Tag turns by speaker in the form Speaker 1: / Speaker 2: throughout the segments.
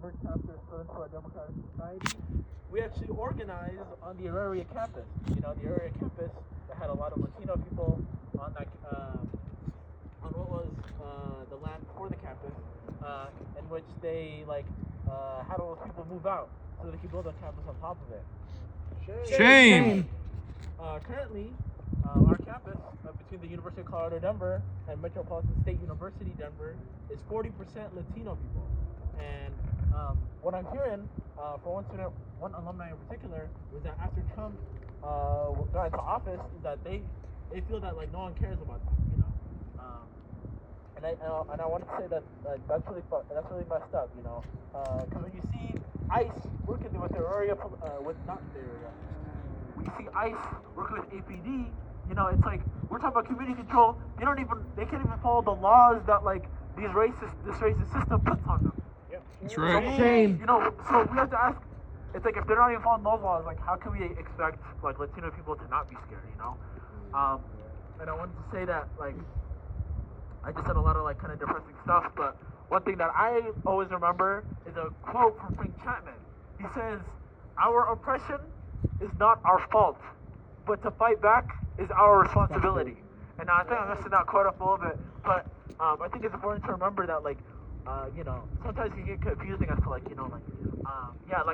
Speaker 1: first chapter students for a democratic society, we actually organized on the Aurora campus. You know, the Aurora campus that had a lot of Latino people on that, on what was the land before the campus, in which they had all those people move out so they could build a campus on top of it.
Speaker 2: Shame.
Speaker 1: Currently, our campus between the University of Colorado Denver and Metropolitan State University Denver is 40% Latino people. And what I'm hearing from one alumni in particular, was that after Trump got into office, is that they feel that no one cares about them, you know. And I want to say that that's really messed up, you know. Because when you see ICE working with their area, when you see ICE working with APD, you know, it's like we're talking about community control. They can't even follow the laws that this racist system puts on them.
Speaker 2: That's right.
Speaker 1: So, shame. You know, so we have to ask. It's like if they're not even following those laws, how can we expect Latino people to not be scared? You know. And I wanted to say that I just said a lot of kind of depressing stuff, but one thing that I always remember is a quote from Frank Chapman. He says, "Our oppression is not our fault, but to fight back is our responsibility." And I think I'm messing that quote up a little bit, but I think it's important to remember that you know, sometimes you get confusing as to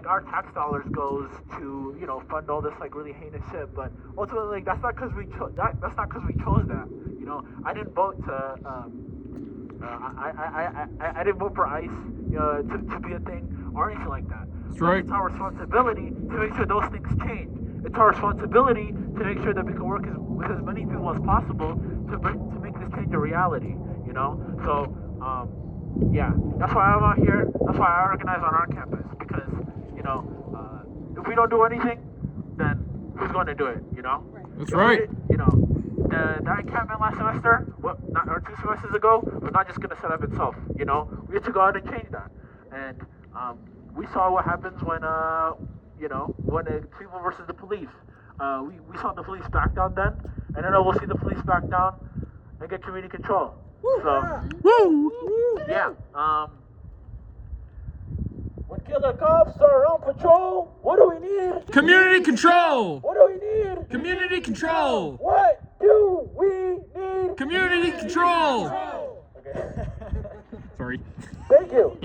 Speaker 1: our tax dollars goes to, you know, fund all this really heinous shit, but ultimately that's not because we chose that. You know, I didn't vote to I didn't vote for ICE, you know, to be a thing or anything like that.
Speaker 2: That's right.
Speaker 1: It's our responsibility to make sure those things change. It's our responsibility to make sure that we can work with as many people as possible to make this change a reality. You know, so yeah, that's why I'm out here. That's why I organize on our campus, because you know, if we don't do anything, then who's going to do it? You know.
Speaker 2: That's right.
Speaker 1: You know, that encampment last semester, or 2 semesters ago, was not just going to set up itself. You know, we have to go out and change that. And we saw what happens when you know, when it's people versus the police. We saw the police back down then, and then we'll see the police back down and get community control. Woo! So,
Speaker 2: Woo!
Speaker 1: Yeah. When killer cops are on patrol, what do we need?
Speaker 2: Community control.
Speaker 1: What do we need?
Speaker 2: Community control.
Speaker 1: What do we need?
Speaker 2: Community control.
Speaker 1: Okay.
Speaker 2: Sorry.
Speaker 1: Thank you.